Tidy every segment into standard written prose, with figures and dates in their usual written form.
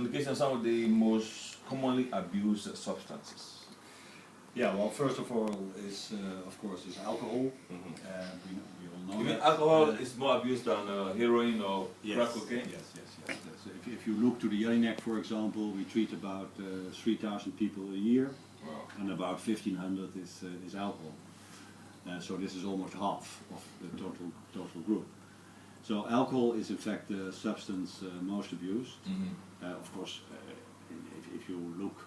indication of some of the most commonly abused substances? Yeah, well, first of all, is of course is alcohol. We all know You mean that. alcohol is more abused than heroin or Yes, crack cocaine? yes. If you look to the Jelinek, for example, we treat about 3,000 people a year, Wow. and about 1,500 is alcohol. So this is almost half of the total group. So alcohol is in fact the substance most abused. Of course, if you look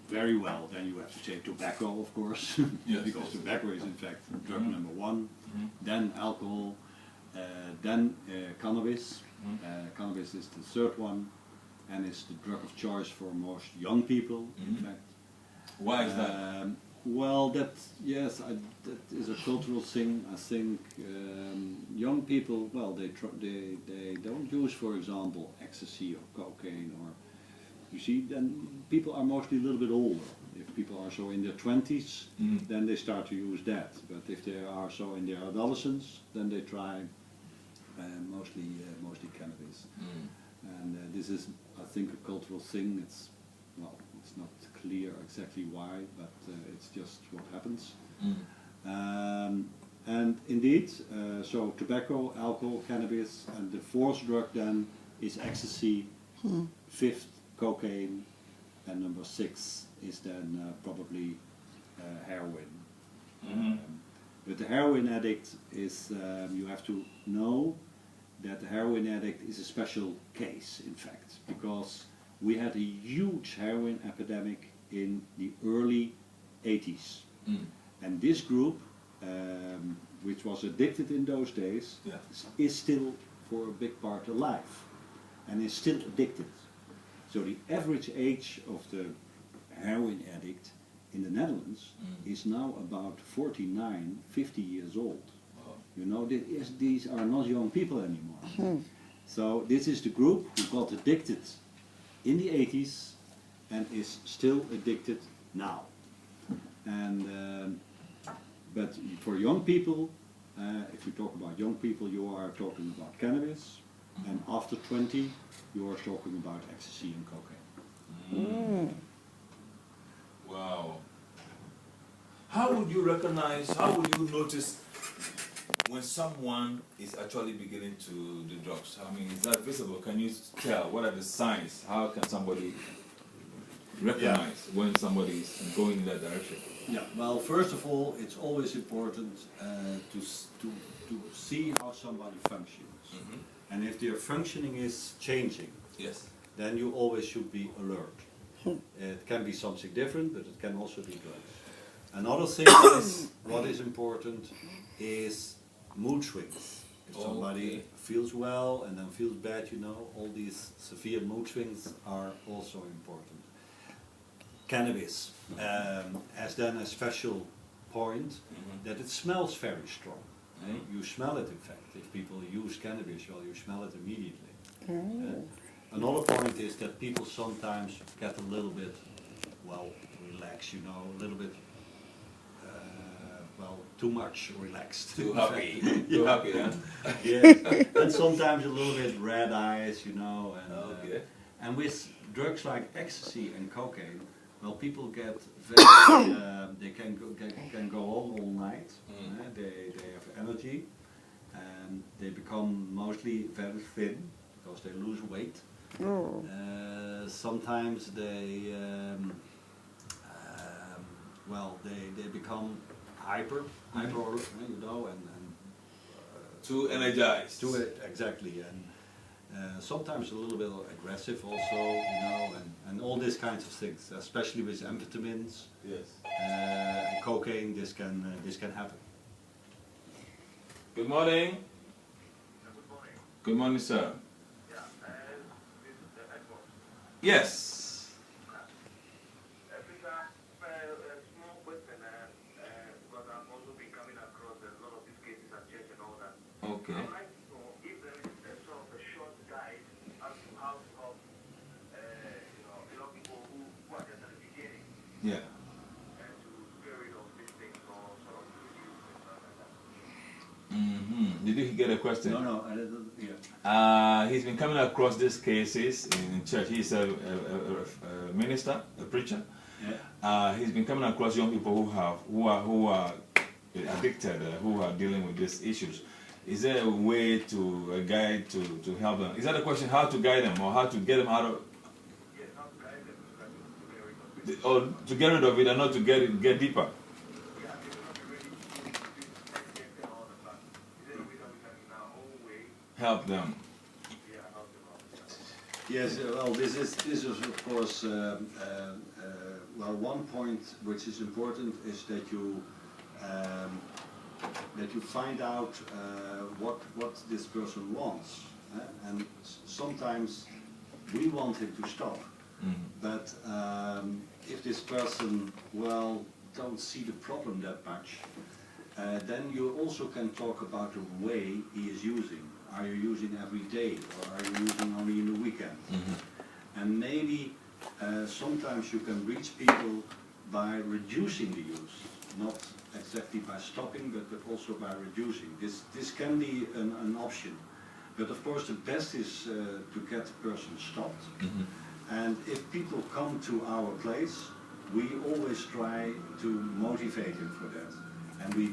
very well, then you have to say tobacco, of course, Yes, because yes. tobacco is in fact drug number one. Then alcohol, then cannabis. Cannabis is the third one, and it's the drug of choice for most young people, in fact. Why is that? Well, that is a cultural thing. I think young people, well, they don't use, for example, ecstasy or cocaine, or you see, then people are mostly a little bit older. If people are so in their 20s, then they start to use that. But if they are so in their adolescence, then they try mostly cannabis. And this is, I think, a cultural thing. It's not clear exactly why, but it's just what happens. And indeed, so tobacco, alcohol, cannabis, and the fourth drug then is ecstasy, fifth cocaine, and number 6 is then probably heroin. But the heroin addict is, you have to know that the heroin addict is a special case, in fact, because we had a huge heroin epidemic in the early 80s. And this group, which was addicted in those days, is still for a big part alive and is still addicted. So the average age of the heroin addict in the Netherlands is now about 49, 50 years old. You know, these are not young people anymore. So this is the group who got addicted in the 80s and is still addicted now. And but for young people, if you talk about young people, you are talking about cannabis, and after 20, you are talking about ecstasy and cocaine. Wow. How would you recognize, how would you notice when someone is actually beginning to do drugs? I mean, is that visible? Can you tell? What are the signs? How can somebody recognize when somebody is going in that direction? Yeah, well, first of all, it's always important to see how somebody functions. And if their functioning is changing, then you always should be alert. It can be something different, but it can also be drugs. Another thing is, what is important is mood swings. If somebody feels well and then feels bad, you know, all these severe mood swings are also important. Cannabis has then a special point that it smells very strong. You smell it, in fact. If people use cannabis, well, you smell it immediately. Another point is that people sometimes get a little bit, well, relaxed, you know, a little bit, well, too much relaxed. Too happy. Too happy, huh? Yes, and sometimes a little bit red eyes, you know. And, and with drugs like ecstasy and cocaine, well, people get very, they can go on all night. They have energy, and they become mostly very thin because they lose weight. Sometimes they, well, they become hyper, you know, and too energized. Exactly, and sometimes a little bit aggressive also, you know, and all these kinds of things, especially with amphetamines, and cocaine. This can happen. Good morning. Good morning. Good morning, sir. Yeah, this is the Edward. Yes. Small question, because I'm also been coming across a lot of these cases at church and all that. Okay. I'd like to know if there is a sort of a short guide as to how to help, young people who are just at the beginning. Yeah. And to get rid of these things or sort of reduce and stuff like that. Did you get a question? No, I didn't. Yeah. He's been coming across these cases in church. He's a minister, a preacher. Yeah. He's been coming across young people who are addicted, who are dealing with these issues. Is there a way a guide to help them? Is that a question? How to guide them or how to get them out of? Yes, how to guide them to get rid of it. Or to get rid of it and not to get deeper? Yeah, they will not be ready to educate them all the time. Is there a way that we can, in our own way, Help them. yeah, help them out? Yeah. Yes, well, this is of course, well, one point which is important is that you find out what this person wants, and sometimes we want him to stop, but if this person, well, don't see the problem that much, then you also can talk about the way he is using. Are you using every day, or are you using only in the weekend? And maybe sometimes you can reach people by reducing the use, not exactly by stopping, but also by reducing. This can be an option. But of course the best is to get the person stopped. And if people come to our place, we always try to motivate him for that. And we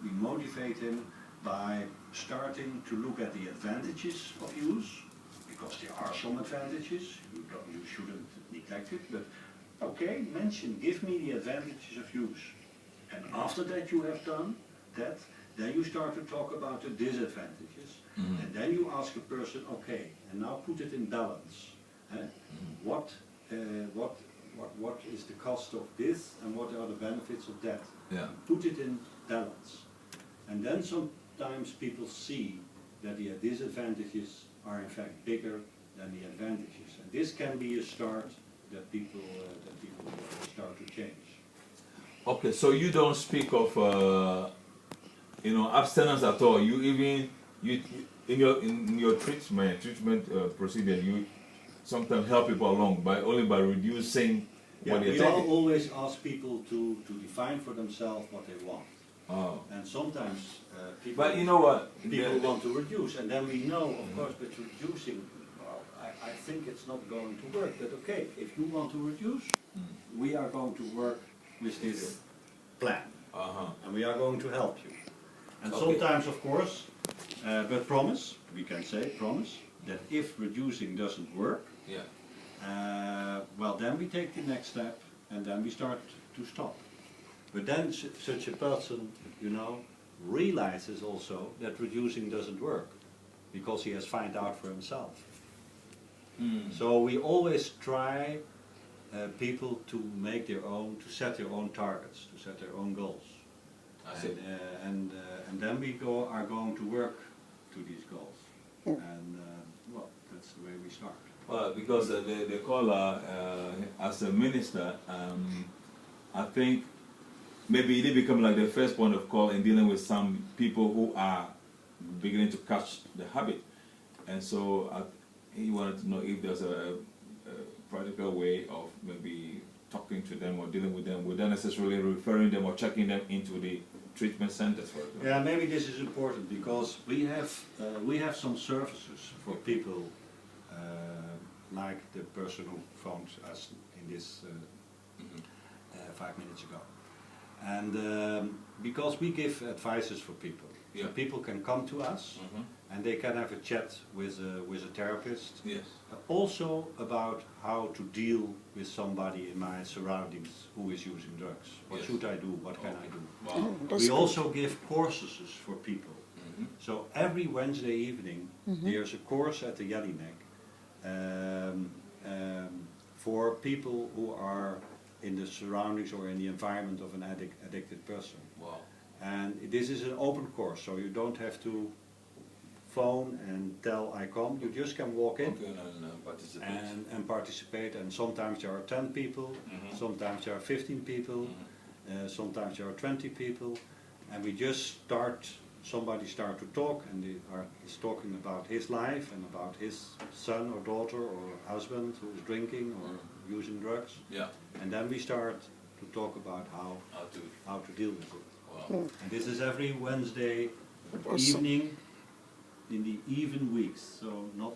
motivate him by starting to look at the advantages of use, because there are some advantages, you shouldn't neglect it, but okay, give me the advantages of use. And after that you have done that, then you start to talk about the disadvantages. And then you ask a person, okay, and now put it in balance. What is the cost of this and what are the benefits of that? Yeah. Put it in balance. And then sometimes people see that the disadvantages are in fact bigger than the advantages. And this can be a start that people start to change. Okay, so you don't speak of abstinence at all. You even in your treatment procedure, you sometimes help people along only by reducing what they're We taking. always ask people to define for themselves what they want. Oh. And sometimes people, But you know what? people want to reduce, and then we know, of course, but reducing, well, I think it's not going to work. But okay, if you want to reduce, we are going to work with this plan, and we are going to help you. And sometimes, of course, but promise, we can say promise, that if reducing doesn't work, well, then we take the next step, and then we start to stop. But then such a person, realizes also that reducing doesn't work, because he has found out for himself. So we always try people to set their own targets, to set their own goals. And then we are going to work to these goals. And well, that's the way we start. Well, because the caller, as a minister, I think maybe it become like the first point of call in dealing with some people who are beginning to catch the habit. And so he wanted to know if there's a practical way of maybe talking to them or dealing with them without necessarily referring them or checking them into the treatment centers, for example. Yeah, maybe this is important because we have some services for people like the person who phoned us in this 5 minutes ago. And because we give advices for people, so people can come to us and they can have a chat with a therapist. Yes. Also about how to deal with somebody in my surroundings who is using drugs. What should I do? What can I do? Wow. We also give courses for people. So every Wednesday evening there's a course at the Jellinek for people who are in the surroundings or in the environment of an addicted person. Wow. And this is an open course, so you don't have to phone and tell I come. You just can walk in and participate. And sometimes there are 10 people, sometimes there are 15 people, sometimes there are 20 people, and we just somebody start to talk, and is talking about his life and about his son or daughter or husband who is drinking or using drugs. Yeah. And then we start to talk about how to deal with it. Wow. And this is every Wednesday evening in the even weeks, so not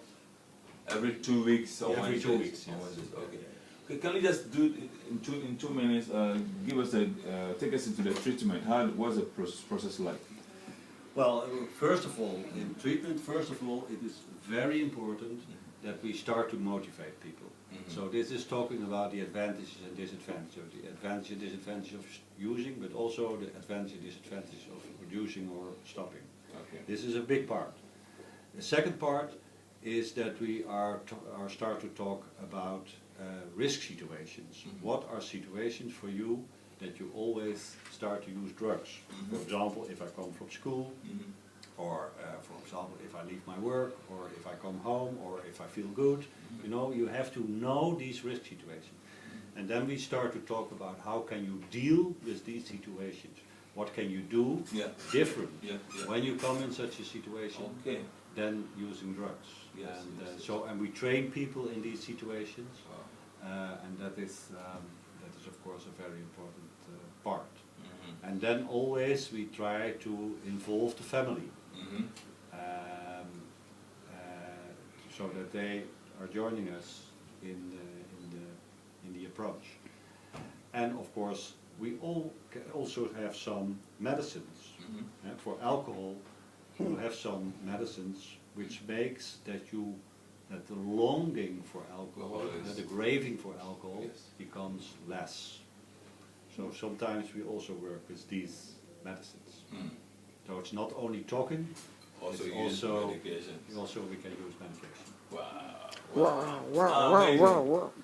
Every 2 weeks or every 2 Wednesdays? weeks. On Yes. Wednesdays, okay. Okay, can you just do it in 2 minutes? Give us take us into the treatment. What's the process like? Well, first of all, in treatment, it is very important that we start to motivate people. So this is talking about the advantages and disadvantages, the advantage and disadvantage of using, but also the advantage and disadvantage of reducing or stopping. Okay. This is a big part. The second part is that we start to talk about risk situations. What are situations for you that you always start to use drugs? For example, if I come from school, or for example, if I leave my work, or if I come home, or if I feel good. You know, you have to know these risk situations. And then we start to talk about how can you deal with these situations. What can you do different when you come in such a situation than using drugs. Yes, And and we train people in these situations, and that is of course a very important part. And then always we try to involve the family, so that they are joining us in the approach. And of course we also have some medicines. For alcohol, you have some medicines which makes that the longing for alcohol, the craving for alcohol becomes less. So sometimes we also work with these medicines. So it's not only talking, Also it's use also medications. also we can use medication. Wow.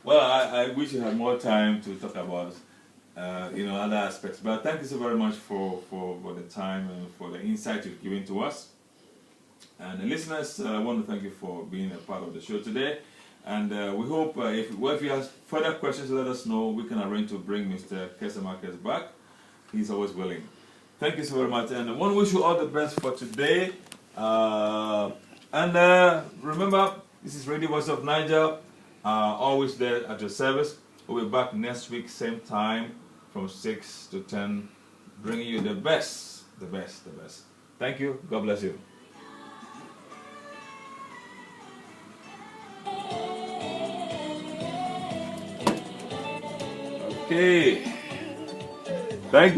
Well, I wish you had more time to talk about other aspects. But thank you so very much for the time and for the insight you've given to us. And the listeners, I want to thank you for being a part of the show today. And we hope if you have further questions, let us know. We can arrange to bring Mr. Kessemarkers back. He's always willing. Thank you so very much. And I want to wish you all the best for today. Remember, this is Radio Voice of Naija, always there at your service. We'll be back next week, same time, from 6 to 10, bringing you the best. Thank you. God bless you. Okay. Thank you.